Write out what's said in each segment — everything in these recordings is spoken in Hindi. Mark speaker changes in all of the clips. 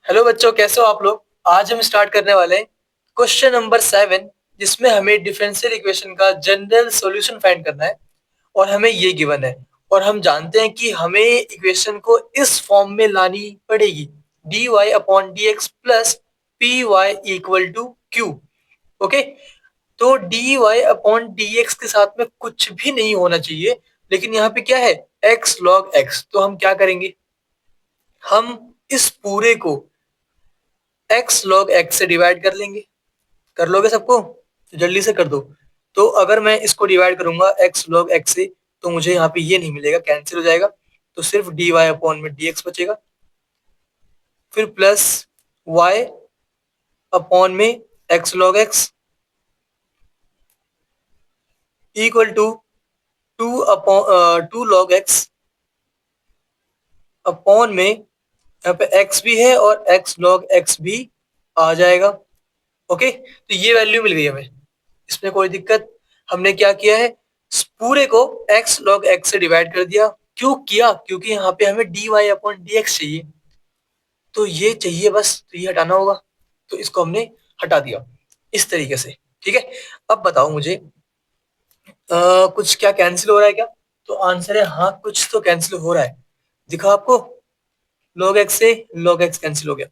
Speaker 1: हेलो बच्चों, कैसे हो आप लोग। आज हम स्टार्ट करने वाले हैं क्वेश्चन नंबर 7, जिसमें हमें डिफरेंशियल इक्वेशन का जनरल सॉल्यूशन फाइंड करना है। और हमें ये गिवन है और हम जानते हैं कि हमें इक्वेशन को इस फॉर्म में लानी पड़ेगी, dy upon d x plus p y equal to q. Okay, तो dy अपॉन डी एक्स के साथ में कुछ भी नहीं होना चाहिए, लेकिन यहाँ पे क्या है, x log x। तो हम क्या करेंगे, हम इस पूरे को x log x से डिवाइड कर लेंगे। कर लोगे सबको, तो जल्दी से कर दो। तो अगर मैं इसको डिवाइड करूंगा x log x से, तो मुझे यहाँ पे ये नहीं मिलेगा, कैंसिल हो जाएगा। तो सिर्फ dy अपॉन में dx बचेगा, फिर प्लस y अपॉन में x log x equal to 2 log x upon में, यहाँ पे x भी है और x log x भी आ जाएगा। ओके, तो ये वैल्यू मिल गई हमें, इसमें कोई दिक्कत। हमने क्या किया है, इस पूरे को x log x से डिवाइड कर दिया। क्यों किया, क्योंकि यहाँ पे हमें dy अपॉन dx चाहिए, तो ये चाहिए बस, तो ये हटाना होगा, तो इसको हमने हटा दिया इस तरीके से। ठीक है, अब बताओ मुझे, कुछ क्या कैंसिल हो रहा है क्या। तो आंसर है हाँ, कुछ तो कैंसिल हो रहा है। दिखा आपको, log x से log x कैंसिल हो गया।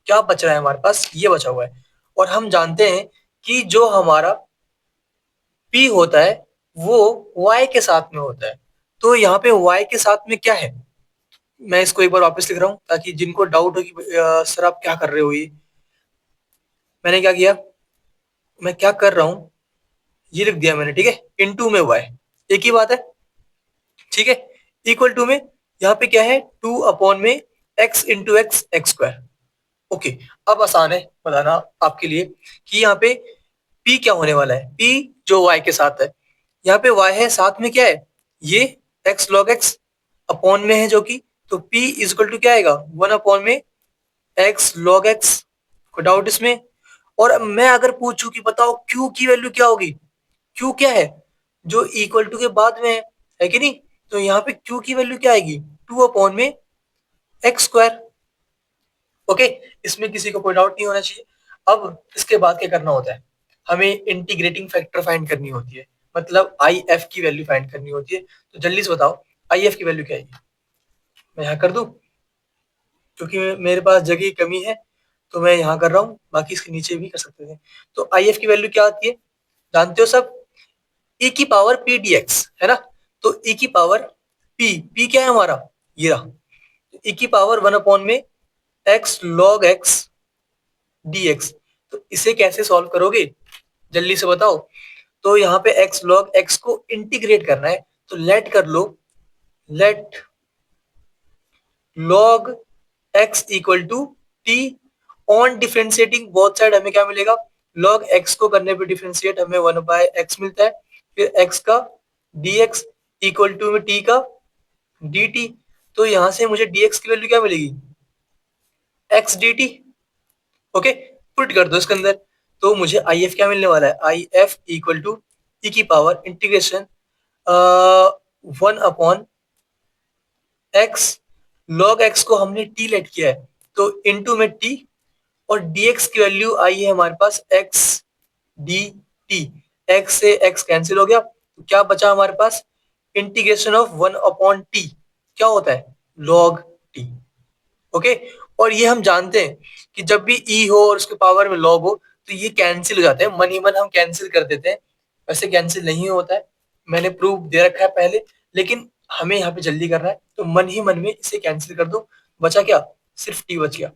Speaker 1: क्या बच रहा है हमारे पास, ये बचा हुआ है। और हम जानते हैं कि जो हमारा p होता है वो y के साथ में होता है। तो यहाँ पे y के साथ में क्या है, मैं इसको एक बार वापस लिख रहा हूँ ताकि जिनको डाउट हो कि सर आप क्या कर रहे हो, ये मैंने क्या किया, मैं क्या कर रहा हूँ, ये लिख दिया मैंने। ठीक है, इनटू में y, एक ही बात है। ठीक है, इक्वल टू में यहाँ पे क्या है, 2 अपॉन में x into x x square. Okay, अब आसान है बताना आपके लिए कि यहाँ पे p क्या होने वाला है। p जो y के साथ है, यहाँ पे y है, साथ में क्या है, ये x log x अपॉन में है जो कि, तो p इज इक्वल टू क्या आएगा, 1 अपॉन में x log x। कोई डाउट इसमें। और अब मैं अगर पूछूं कि बताओ q की वैल्यू क्या होगी, q क्या है, जो इक्वल टू के बाद में है कि नहीं। तो यहाँ पे q की वैल्यू क्या आएगी, 2 अपॉन में एक्स स्क्वायर। ओके, इसमें किसी को कोई डाउट नहीं होना चाहिए। अब इसके बाद क्या करना होता है, हमें इंटीग्रेटिंग फैक्टर फाइंड करनी होती है, मतलब आई एफ की वैल्यू फाइंड करनी होती है। तो जल्दी से बताओ आई एफ की वैल्यू क्या है। मैं यहाँ कर दूं, क्योंकि मेरे पास जगह की कमी है, तो मैं यहाँ कर रहा हूँ, बाकी इसके नीचे भी कर सकते थे। तो आई एफ की वैल्यू क्या आती है, जानते हो सब, e की पावर पी डी एक्स है ना। तो e की पावर p क्या है हमारा, ये रहा, e की पावर 1 अपॉन में x log x dx। तो इसे कैसे सॉल्व करोगे, जल्दी से बताओ। तो यहाँ पे x log x को इंटीग्रेट करना है, तो लेट कर लो, let log x equal to t on differentiating both side हमें क्या मिलेगा, log x को करने पे डिफरेंशिएट हमें 1 बाय x मिलता है, फिर x का dx इक्वल टू में t का dt। तो यहां से मुझे dx की वैल्यू क्या मिलेगी, x dt। ओके, पुट कर दो इसके अंदर, तो मुझे आई एफ क्या मिलने वाला है, आई एफ इक्वल टू ई की power integration 1 upon x log x को हमने टी लेट किया है, तो इनटू में टी, और dx की वैल्यू आई है हमारे पास x dt। x से x कैंसिल हो गया, तो क्या बचा हमारे पास, इंटीग्रेशन ऑफ 1 अपॉन टी, क्या होता है, log t। ओके, और ये हम जानते हैं कि जब भी e हो और उसके पावर में log हो, तो ये कैंसिल हो जाते हैं, मन ही मन हम कैंसिल कर देते हैं। वैसे कैंसिल नहीं होता है, मैंने प्रूफ दे रखा है पहले, लेकिन हमें यहाँ पे जल्दी करना है, तो मन ही मन में इसे कैंसिल कर दो। बचा क्या, सिर्फ t बच गया।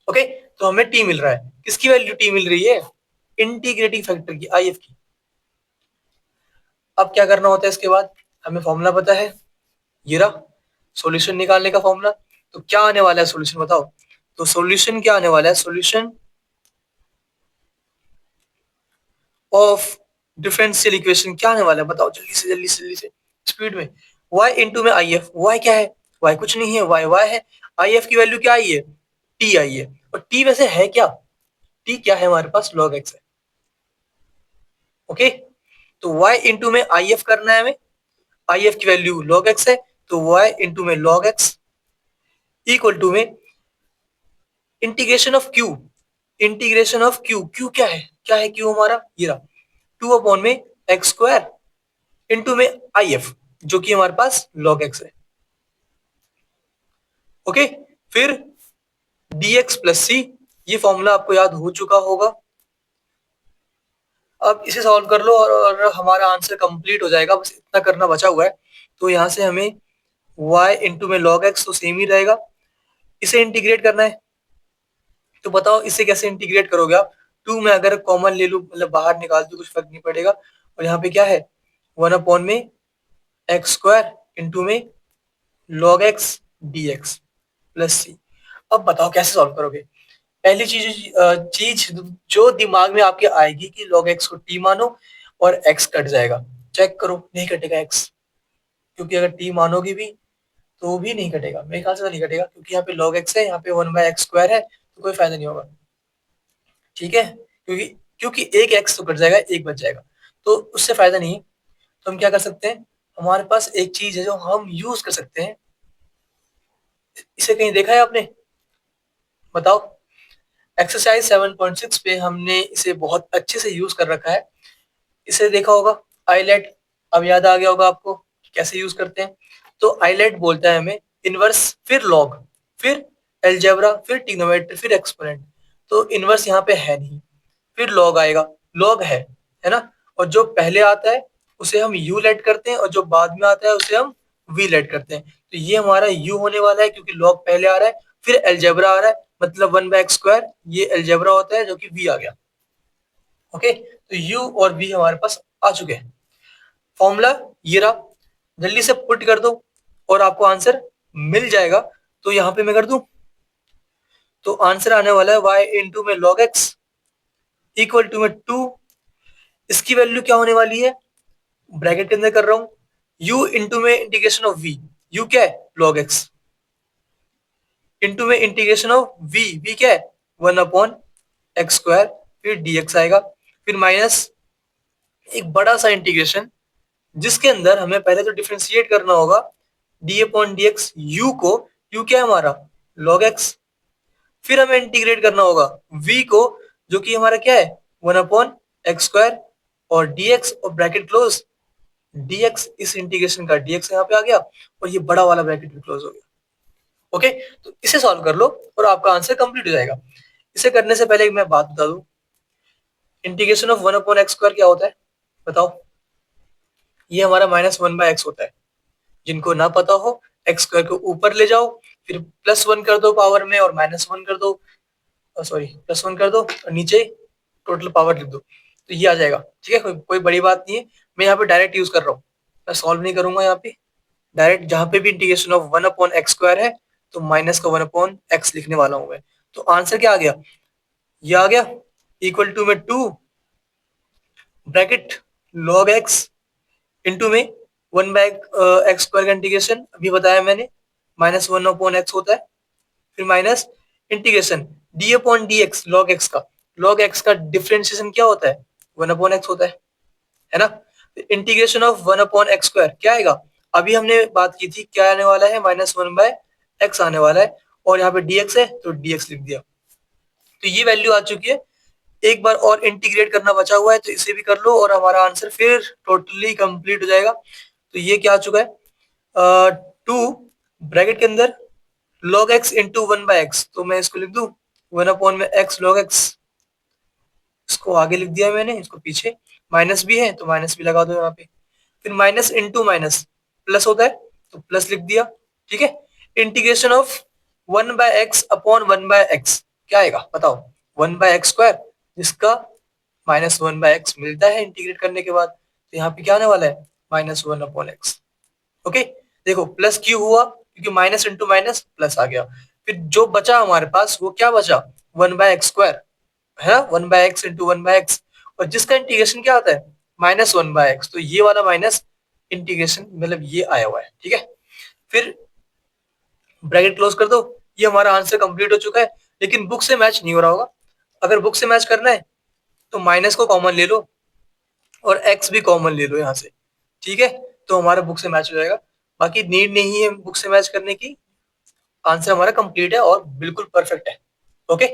Speaker 1: ओके, तो हमें t मिल रहा है, किसकी वैल्यू t मिल रही है, इंटीग्रेटिंग फैक्टर की, आई एफ की। अब क्या करना होता है इसके बाद, हमें फॉर्मूला पता है, ये रहा सॉल्यूशन निकालने का फॉर्मूला। तो क्या आने वाला है सॉल्यूशन बताओ। तो सॉल्यूशन क्या आने वाला है, सॉल्यूशन ऑफ डिफरेंशियल इक्वेशन क्या आने वाला है, बताओ जल्दी से जल्दी से जल्दी से, स्पीड में। y इंटू में आई एफ, y क्या है, y कुछ नहीं है, y है, आई एफ की वैल्यू क्या आई है, t आई है। और t वैसे है क्या, t क्या है हमारे पास, log x है। ओके, तो y इंटू में आई एफ करना है हमें, आई एफ की वैल्यू log x है, तो y इंटू में log x इक्वल टू में integration of Q, integration of Q, Q क्या है क्यू हमारा, ये रहा 2 में एक्स स्क्वायर इंटू में आई एफ, जो कि हमारे पास लॉग एक्स है। ओके, फिर dx प्लस सी, ये फॉर्मूला आपको याद हो चुका होगा। अब इसे सॉल्व कर लो और हमारा आंसर कंप्लीट हो जाएगा, बस इतना करना बचा हुआ है। तो यहाँ से हमें y इंटू में log x तो सेम ही रहेगा, इसे इंटीग्रेट करना है। तो बताओ इसे कैसे इंटीग्रेट करोगे आप। 2 में अगर कॉमन ले लूं, मतलब बाहर निकाल दूं, कुछ फर्क नहीं पड़ेगा। और यहाँ पे क्या है 1 में एक्स स्क्वायर इंटू में log x dx प्लस सी। अब बताओ कैसे सॉल्व करोगे। पहली चीज जो दिमाग में आपके आएगी कि log x को t मानो और x कट जाएगा। चेक करो, नहीं कटेगा x, क्योंकि अगर t मानोगे भी तो भी नहीं कटेगा, मेरे ख्याल से तो नहीं कटेगा, क्योंकि यहाँ पे log x है, यहाँ पे 1/x स्क्वायर है, तो कोई फायदा नहीं होगा। ठीक है, क्योंकि क्योंकि एक x तो कट जाएगा, एक बच जाएगा, तो उससे फायदा नहीं है। तो हम क्या कर सकते हैं, हमारे पास एक चीज है जो हम यूज कर सकते हैं। इसे कहीं देखा है आपने, बताओ। एक्सरसाइज 7.6 पे हमने इसे बहुत अच्छे से यूज कर रखा है, इसे देखा होगा। आईलेट, अब याद आ गया होगा आपको कैसे यूज करते हैं। तो आईलेट बोलता है हमें इनवर्स, फिर लॉग, फिर एलजेब्रा, फिर ट्रिग्नोमेट्री, फिर एक्सपोनेंट। तो इनवर्स यहाँ पे है नहीं, फिर लॉग आएगा, लॉग है ना। और जो पहले आता है उसे हम यू लेट करते हैं, और जो बाद में आता है उसे हम वी लेट करते हैं। तो ये हमारा यू होने वाला है, क्योंकि लॉग पहले आ रहा है, फिर एलजेब्रा आ रहा है, मतलब 1/x स्क्वायर, ये एलजेब्रा होता है जो कि वी आ गया। ओके, तो यू और वी हमारे पास आ चुके हैं। फॉर्मूला ये रहा, जल्दी से पुट कर दो और आपको आंसर मिल जाएगा। तो यहाँ पे मैं कर दूं, तो आंसर आने वाला है y इंटू में log x इक्वल टू में 2। इसकी वैल्यू क्या होने वाली है, ब्रैकेट के अंदर कर रहा हूं, u इंटू में इंटीग्रेशन ऑफ v, u क्या है log x, इंटू में इंटीग्रेशन ऑफ v क्या है 1/x स्क्वायर, फिर dx आएगा, फिर माइनस एक बड़ा सा इंटीग्रेशन, जिसके अंदर हमें पहले तो डिफरेंशिएट करना होगा D upon d x, you को, यू क्या है हमारा log x, फिर हमें इंटीग्रेट करना होगा v को, जो कि हमारा क्या है 1/x स्क्वायर, और dx और ब्रैकेट क्लोज, dx इस इंटीग्रेशन का dx यहाँ पे आ गया, और ये बड़ा वाला ब्रैकेट भी क्लोज हो गया। ओके, तो इसे सॉल्व कर लो और आपका आंसर कंप्लीट हो जाएगा। इसे करने से पहले एक मैं बात बता दूं, इंटीग्रेशन ऑफ 1/x स्क्वायर क्या होता है बताओ। ये हमारा -1/x होता है। जिनको ना पता हो, एक्स स्क्वायर को ऊपर ले जाओ, फिर +1 कर दो पावर में, और -1 कर दो, सॉरी +1 कर दो, और नीचे टोटल पावर लिख दो, तो ये आ जाएगा। ठीक है, कोई बड़ी बात नहीं है। मैं यहाँ पे डायरेक्ट यूज कर रहा हूँ, मैं सॉल्व नहीं करूंगा यहाँ पे। डायरेक्ट जहां पे भी इंटीग्रेशन ऑफ 1/x स्क्वायर है, तो माइनस का 1/x लिखने वाला हूँ मैं। तो आंसर क्या आ गया, ये आ गया इक्वल टू में 2 ब्रैकेट log x इंटू में 1/x स्क्वायर का इंटीग्रेशन अभी बताया मैंने, -1/x होता है, फिर minus integration D upon d x log x का, लॉग एक्स का डिफरेंशिएशन क्या होता है 1/x होता है ना। इंटीग्रेशन ऑफ 1/x स्क्वायर क्या आएगा, अभी हमने बात की थी क्या आने वाला है, -1/x आने वाला है, और यहाँ पे dx है तो dx लिख दिया। तो ये वैल्यू आ चुकी है। एक बार और इंटीग्रेट करना बचा हुआ है, तो इसे भी कर लो और हमारा आंसर फिर टोटली कंप्लीट हो जाएगा। तो ये क्या आ चुका है 2 ब्रैकेट के अंदर log x इंटू 1/x, तो मैं इसको लिख दूं 1/x log x, इसको आगे लिख दिया मैंने, इसको पीछे, माइनस भी है तो माइनस भी लगा दो यहाँ पे, फिर माइनस इंटू माइनस प्लस होता है तो प्लस लिख दिया। ठीक है, integration of 1/x upon 1/x क्या आएगा बताओ, 1/x स्क्वायर, जिसका -1/x मिलता है इंटीग्रेट करने के बाद, तो यहाँ पे क्या आने वाला है -1/x। ओके, देखो प्लस क्यों हुआ, क्योंकि माइनस इंटू माइनस प्लस आ गया। फिर जो बचा हमारे पास वो क्या बचा 1/x स्क्वायर, है ना, 1/x इंटू 1/x, और जिसका इंटीग्रेशन क्या आता है -1/x, तो ये वाला माइनस इंटीग्रेशन मतलब ये आया हुआ है। ठीक है, फिर ब्रैकेट क्लोज कर दो, ये हमारा आंसर कंप्लीट हो चुका है। लेकिन बुक से मैच नहीं हो रहा होगा, अगर बुक से मैच करना है तो माइनस को कॉमन ले लो और एक्स भी कॉमन ले लो यहाँ से। ठीक है, तो हमारा बुक से मैच हो जाएगा, बाकी नीड नहीं है बुक से मैच करने की। आंसर हमारा कंप्लीट है और बिल्कुल परफेक्ट है। ओके।